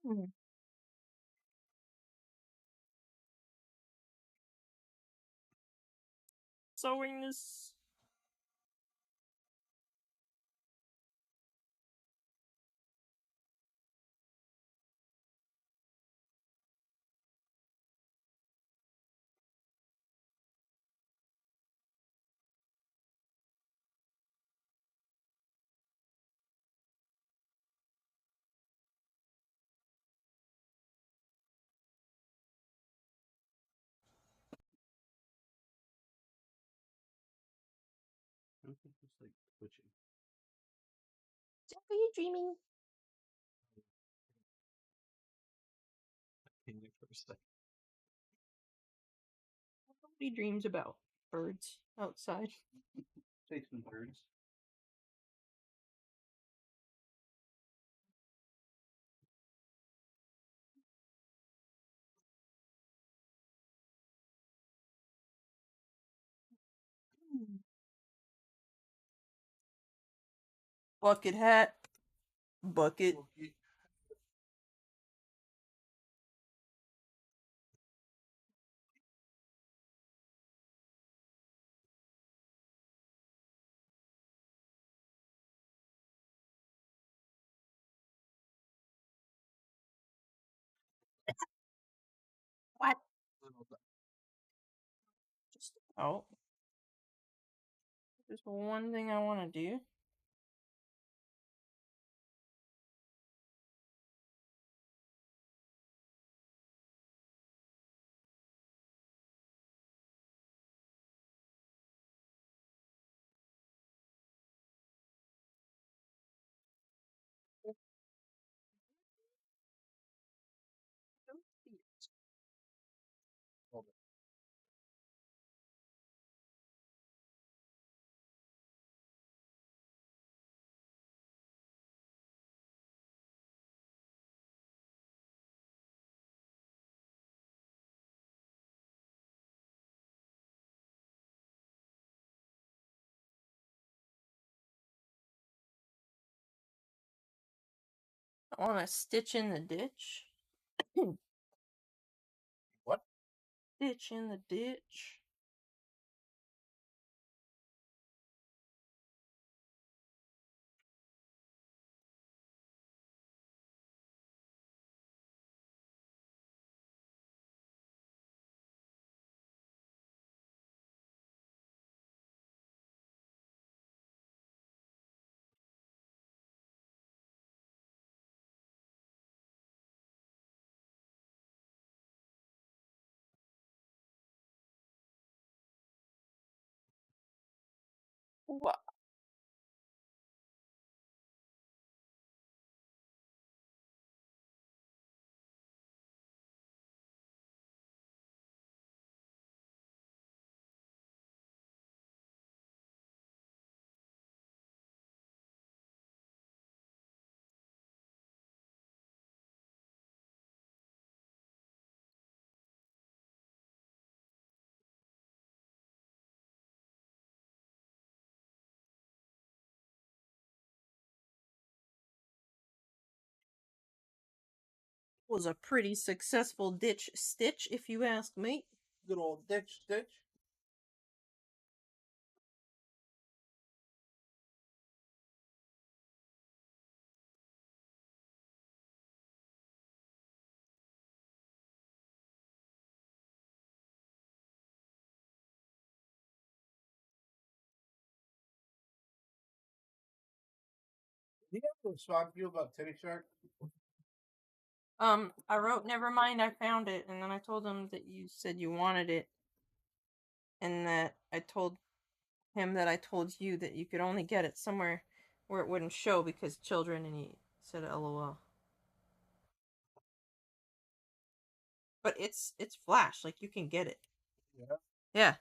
Hmm. Sewing this. I don't think it's like twitching. Jack, are you dreaming? Pinging for a second. Nobody dreams about birds outside. Chasing birds. Bucket hat. Bucket. What? Just out. There's one thing I want to do. Hold it. I want to stitch in the ditch. What? Stitch in the ditch. What? Was a pretty successful ditch stitch, if you ask me. Good old ditch stitch. Do you have a song view about Teddy Shark? I wrote, never mind, I found it, and then I told him that you said you wanted it, and that I told him that I told you that you could only get it somewhere where it wouldn't show because children, and he said LOL. But it's Flash, like you can get it. Yeah. Yeah.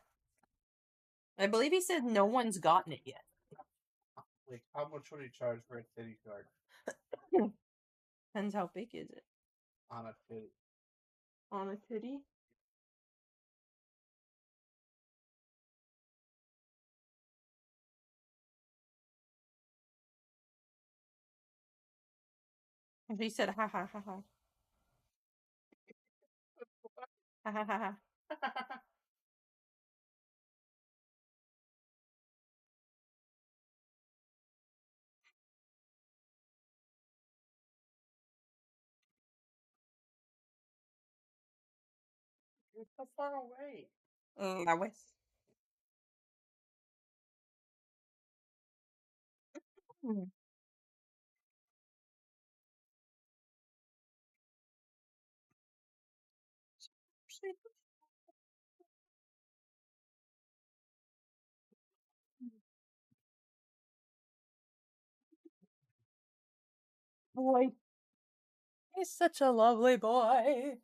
I believe he said no one's gotten it yet. Like, how much would he charge for a Teddy Shark Depends how big is it. on a titty? On a titty? And he said ha ha ha ha. You're so far away. La West. Mm. Boy, he's such a lovely boy.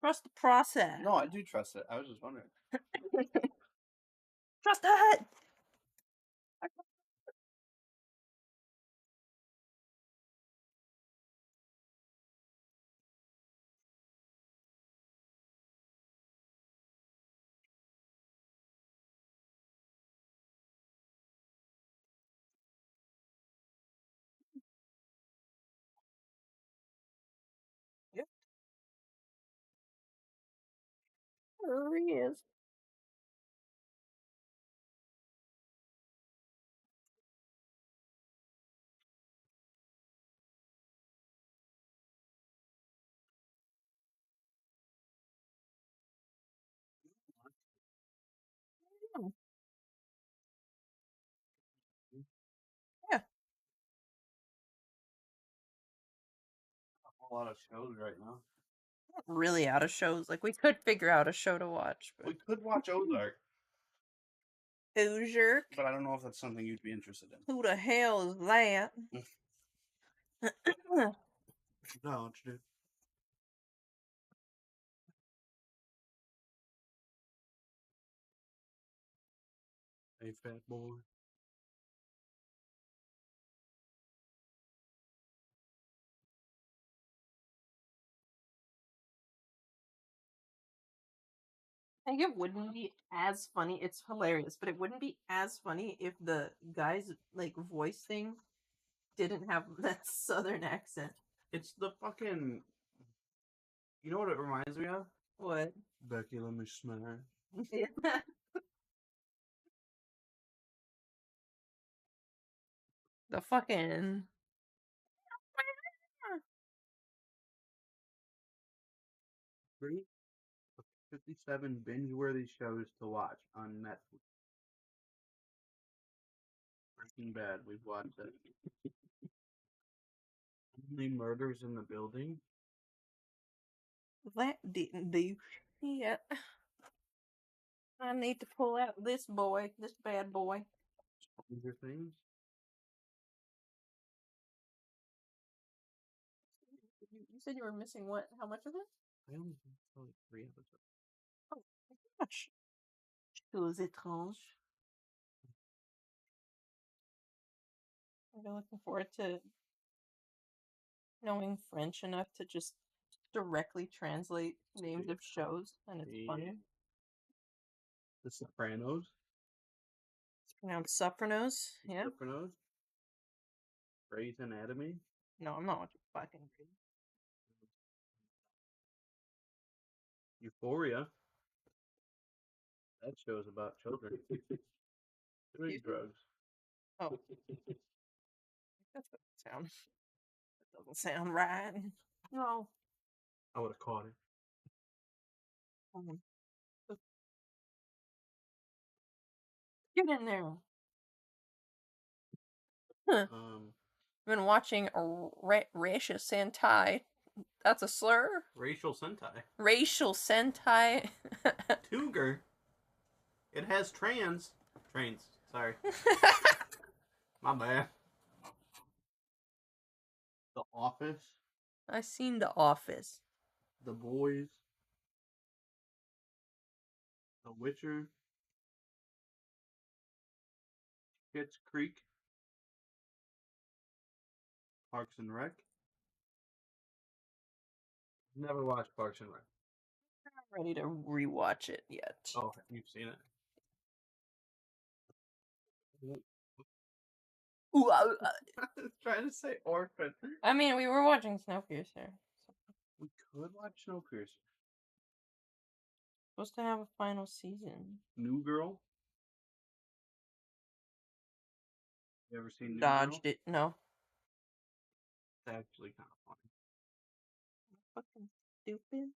Trust the process. No, I do trust it. I was just wondering. Trust it. Yep, there he is. Yeah, A whole lot of shows right now. not really out of shows. Like we could figure out a show to watch, We but could watch Ozark, Ozark. but I don't know if that's something you'd be interested in. Who the hell is that? No, what you do? Hey, fat boy. I think it wouldn't be as funny. It's hilarious, but it wouldn't be as funny if the guy's like voice thing didn't have that southern accent. It's the fucking. You know what it reminds me of? What? Becky, let me smash. The fucking 57 binge-worthy shows to watch on Netflix. Breaking Bad, we've watched it. Only Murders in the Building. that didn't do shit. I need to pull out this boy, this bad boy. Stranger Things. You said you were missing what? How much of it? I only saw like 3 episodes. Oh my gosh. Chose étranges. I've been looking forward to knowing French enough to just directly translate names of shows, and it's funny. The Sopranos. It's pronounced Sopranos. Yeah. Sopranos. Grey's Anatomy. No, I'm not watching fucking Grey's. Euphoria. That show's about children doing Excuse me? drugs. Oh, that doesn't sound. That doesn't sound right. No. I would have caught it. Um, Get in there. Huh. Um, I've been watching Racial Sentai. That's a slur? Racial Sentai. Racial Sentai. Cougar. It has trains. Sorry. My bad. Office, I seen The Office. The Boys, The Witcher, Schitt's Creek, Parks and Rec. Never watched Parks and Rec. I'm not ready to rewatch it yet. Oh, you've seen it. Ooh, I was trying to say Orphan. I mean, we were watching Snowpiercer. So. We could watch Snowpiercer. Supposed to have a final season. New Girl. You ever seen New Dodged Girl? it. No. It's actually kind of funny. Fucking stupid.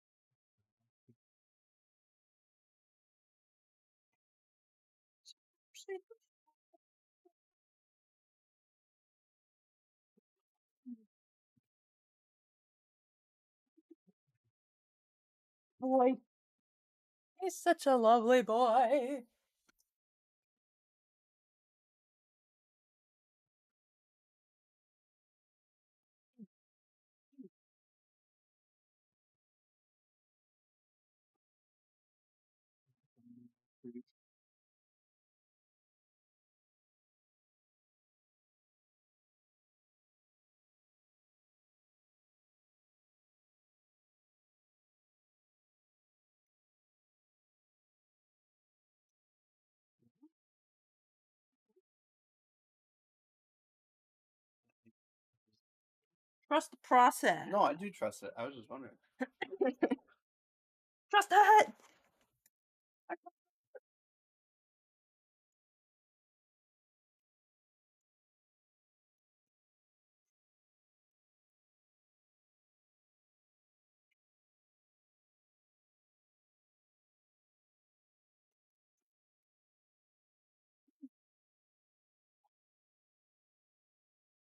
Boy. He's such a lovely boy. Trust the process. No, I do trust it. I was just wondering. Trust it.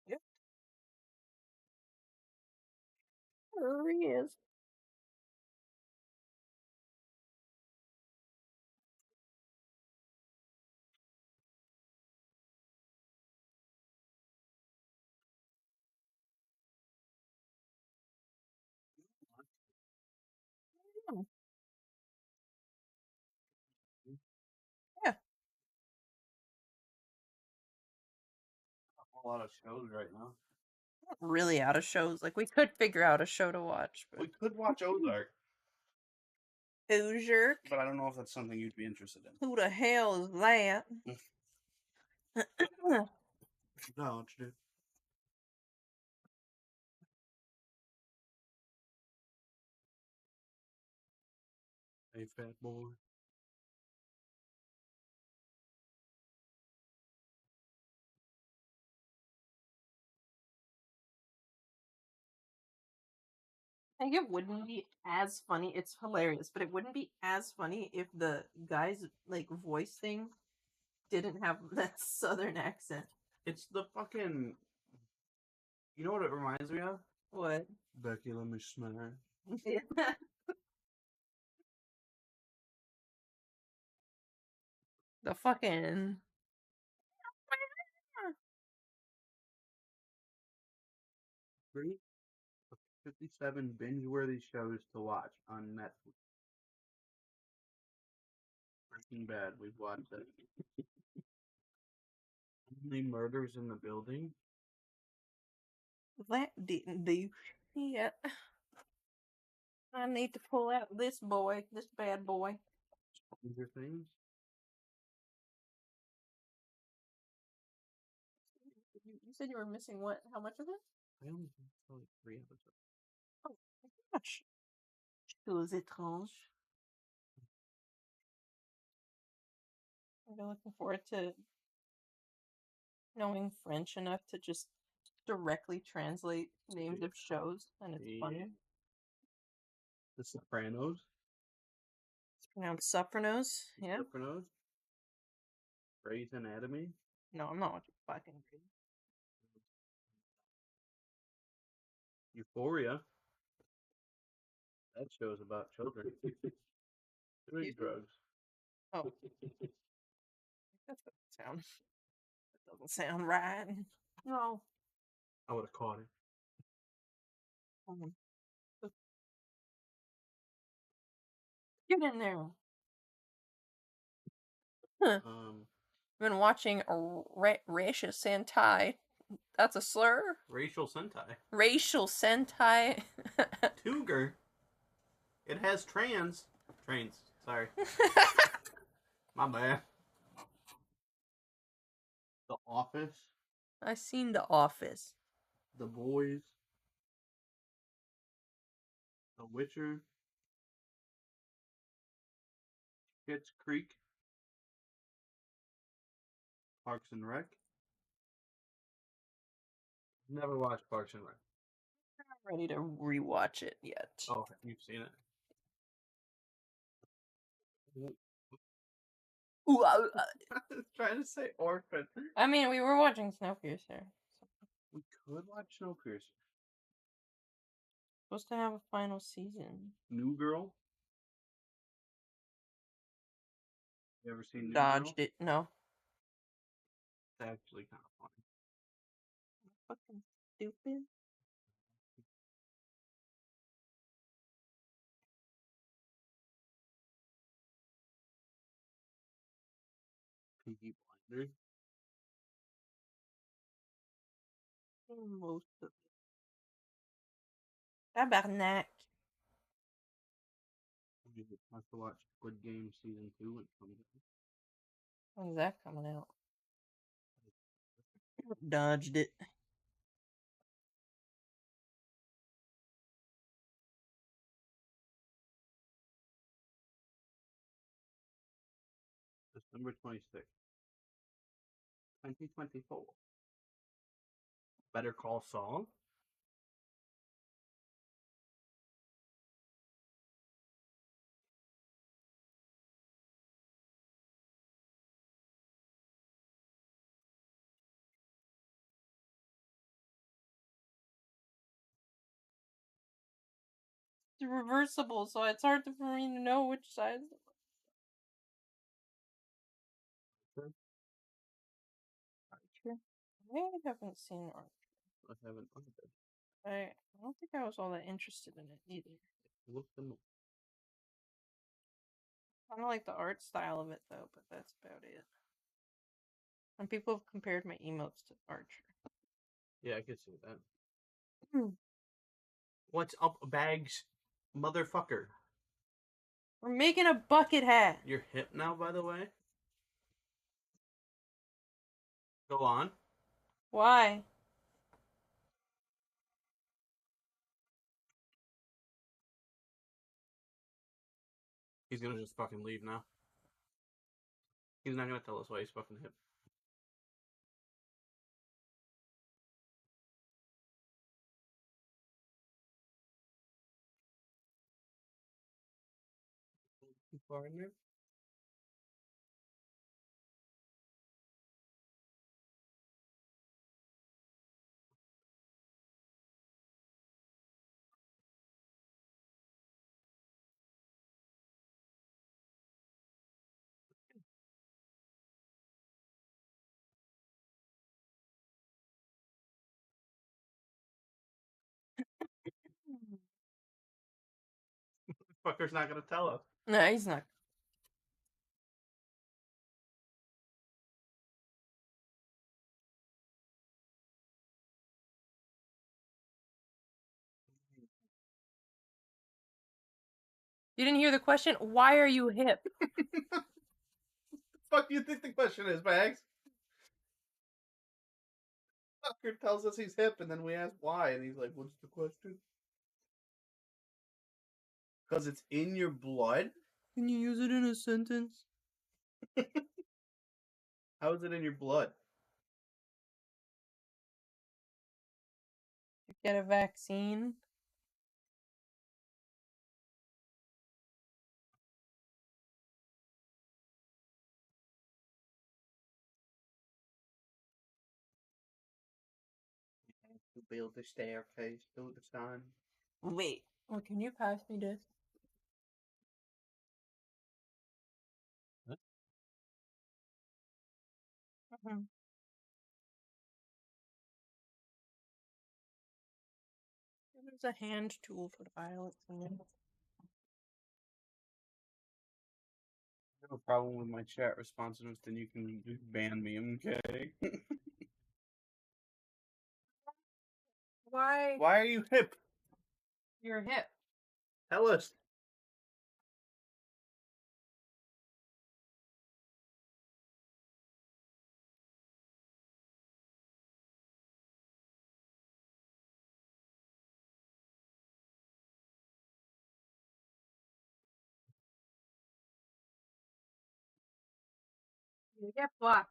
Yep. There he is. Yeah. A lot of shows right now. Not really out of shows. Like, we could figure out a show to watch. But... We could watch Ozark. Ozark? But I don't know if that's something you'd be interested in. Who the hell is that? No, dude. Hey, fat boy. I think it wouldn't be as funny. It's hilarious, but it wouldn't be as funny if the guy's like voice thing didn't have that southern accent. It's the fucking. You know what it reminds me of? What? Becky, let me smash. The fucking 57 binge-worthy shows to watch on Netflix. Breaking Bad, we've watched it. Only Murders in the Building. that didn't do shit. I need to pull out this boy, this bad boy. Stranger Things. You said you were missing what? How much of it? I only saw like 3 episodes. Oh my gosh. Choses étranges. I'm really looking forward to knowing French enough to just directly translate names of shows, and it's funny. The Sopranos. It's pronounced Sopranos. Yeah. Sopranos. Grey's Anatomy. No, I'm not watching fucking Grey's. Euphoria. That show's about children doing drugs. Oh, that doesn't sound right. No. I would have caught it. Mhm. Get in there. Huh. Been watching Racial Sentai. That's a slur? Racial Sentai. Racial Sentai. Cougar. It has trains. Sorry. My bad. The Office. I seen The Office. The Boys. The Witcher. Schitt's Creek. Parks and Rec. Never watched Parks and Rec. I'm ready to rewatch it yet. Oh, you've seen it. Ooh, I was trying to say Orphan. I mean, we were watching Snowpiercer. We could watch Snowpiercer. Supposed to have a final season. New Girl. You ever seen New Dodged Girl? it. No. It's actually kind of funny. Fucking stupid. Peaky Blinders. Most of it. Tabarnak. You have to watch Squid Game season 2 when it comes out. When's that coming out? Dodged it. December 26th, 2024. Better Call Saul. It's reversible, so it's hard for me to know which side. Archer. I haven't seen Archer. I haven't either. I don't think I was all that interested in it either. Look them up. I don't like the art style of it though, but that's about it. And people have compared my emotes to Archer. Yeah, I can see that. Hmm. What's up, Bags? Motherfucker. We're making a bucket hat. You're hip now, by the way? Go on. Why? He's gonna just fucking leave now. He's not gonna tell us why he's fucking hip. Too far in there? Fucker's not gonna tell us. No, he's not. You didn't hear the question? Why are you hip? Fuck do you think the question is, Bags? Fucker tells us he's hip, and then we ask why, and he's like, "What's the question?" Because it's in your blood. Can you use it in a sentence? How is it in your blood? Get a vaccine? To build the staircase to the sun. Wait. Oh, can you pass me this? What? Mhm. There's a hand tool for the violets in there. I have a problem with my chat responsiveness, then you can just ban me, okay? Why? Why are you hip? You're hip. Tell us. You get blocked.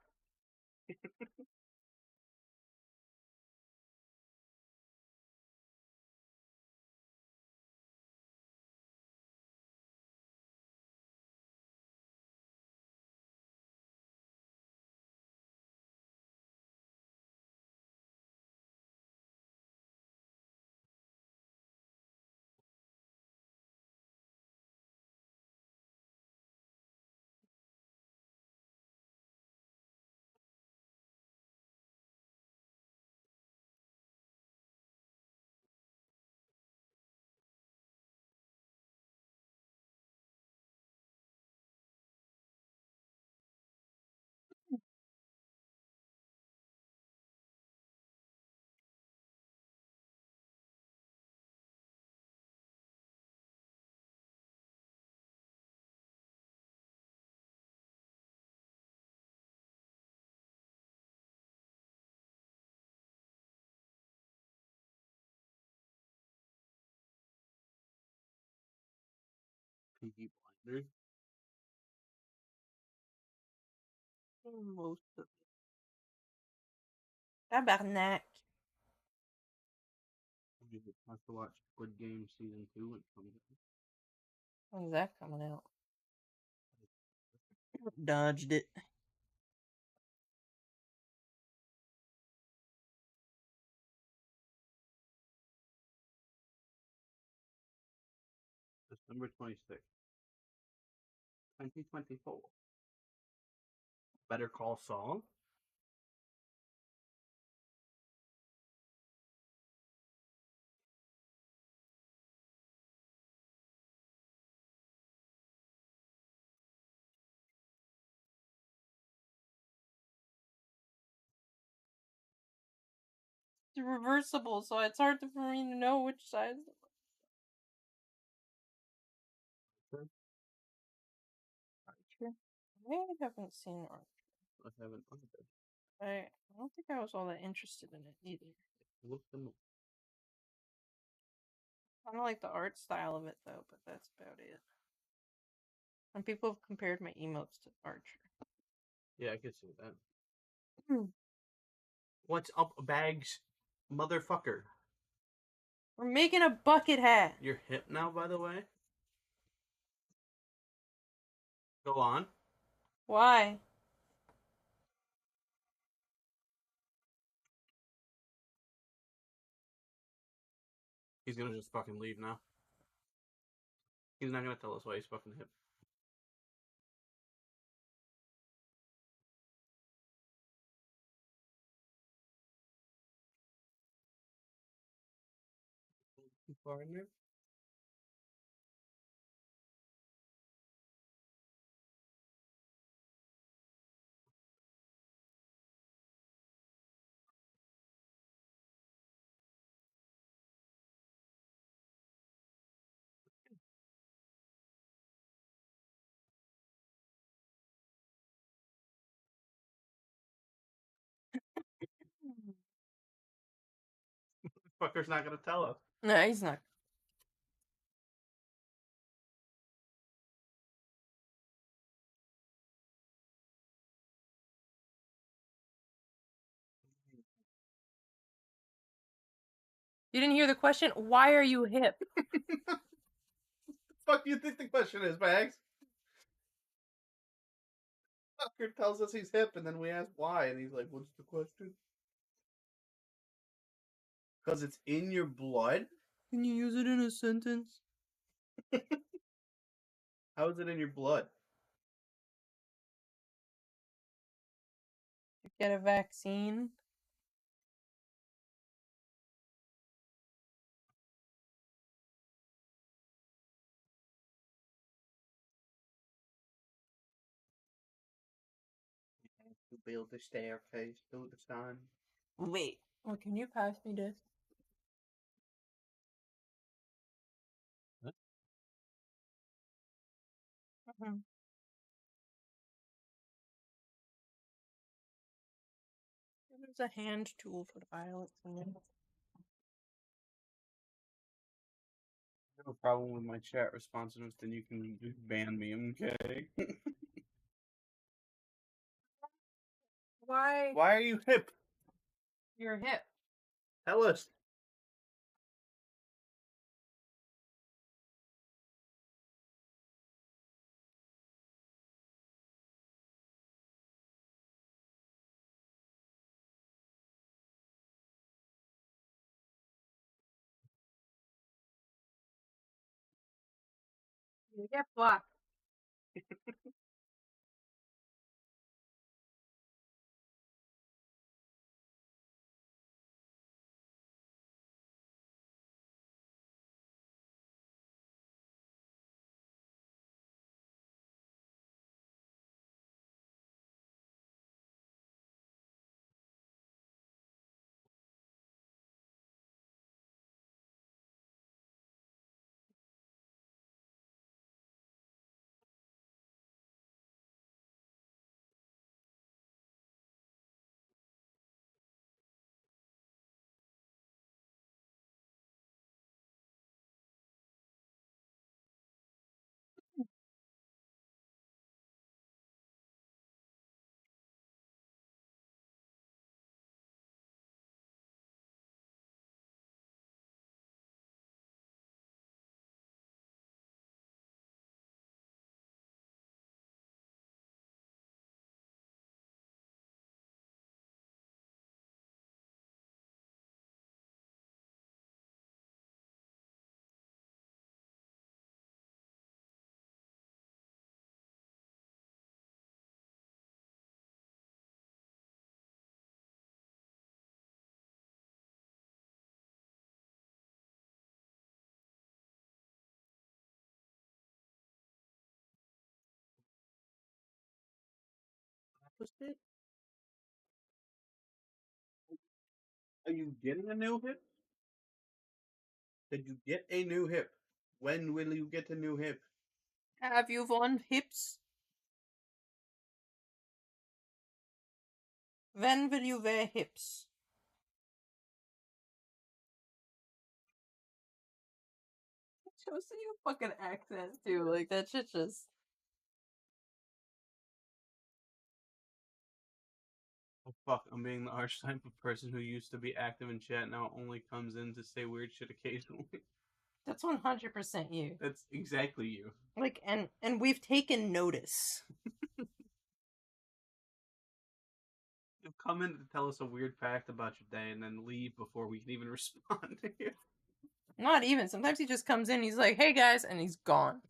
Peaky Blinders. Most of it. Tabarnak. You have to watch Squid Game Season 2 when it comes out. When's that coming out? Dodged it. December 26th, 2024. Better Call Saul? It's reversible, so it's hard for me to know which side. Sure. Archer. I haven't seen Archer. I haven't either. I don't think I was all that interested in it either. Look them up. I don't like the art style of it though, but that's about it. And people have compared my emotes to Archer. Yeah, I can see that. Hmm. What's up, Bags? Motherfucker. We're making a bucket hat. You're hip now, by the way? Go on. Why? He's gonna just fucking leave now. He's not gonna tell us why he's fucking hip. Too far in there? Fucker's not gonna tell us. No, he's not. You didn't hear the question? Why are you hip? Fuck do you think the question is, Bags? Fucker tells us he's hip, and then we ask why, and he's like, "What's the question?" Because it's in your blood. Can you use it in a sentence? How is it in your blood? Get a vaccine? To build a staircase to the sun. Wait. Well, can you pass me this? What? Mm-hmm. There's a hand tool for the violets in there. I have a problem with my chat responsiveness, then you can just ban me, okay? Why? Why are you hip? You're hip. Tell us. You get blocked. Opposite? Are you getting a new hip? Did you get a new hip? When will you get a new hip? Have you won hips? When will you wear hips? Shows you fucking accent too. Like that shit just. Oh fuck, I'm being the archetype of person who used to be active in chat, now only comes in to say weird shit occasionally. That's 100% you. That's exactly you. Like, and we've taken notice. You'll come in to tell us a weird fact about your day and then leave before we can even respond to you. Not even. Sometimes he just comes in. He's like, "Hey guys," and he's gone.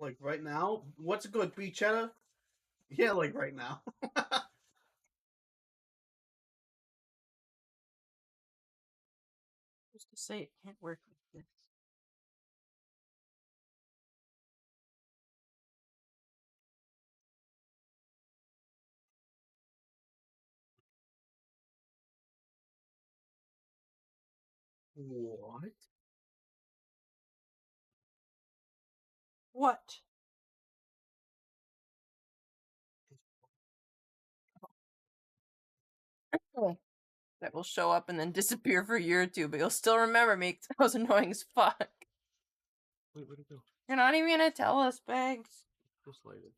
Like right now? What's good, beef cheddar? Yeah, like right now. Just to say it can't work like this. What? What? Oh. That will show up and then disappear for a year or two, but you'll still remember me because I was annoying as fuck. Wait, where'd it go? You're not even gonna tell us, Bags. Just later.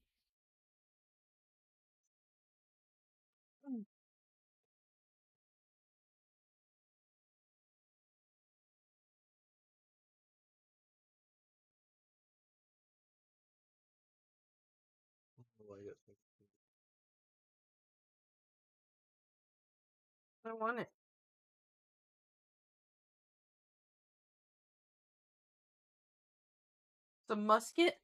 I want it. The musket?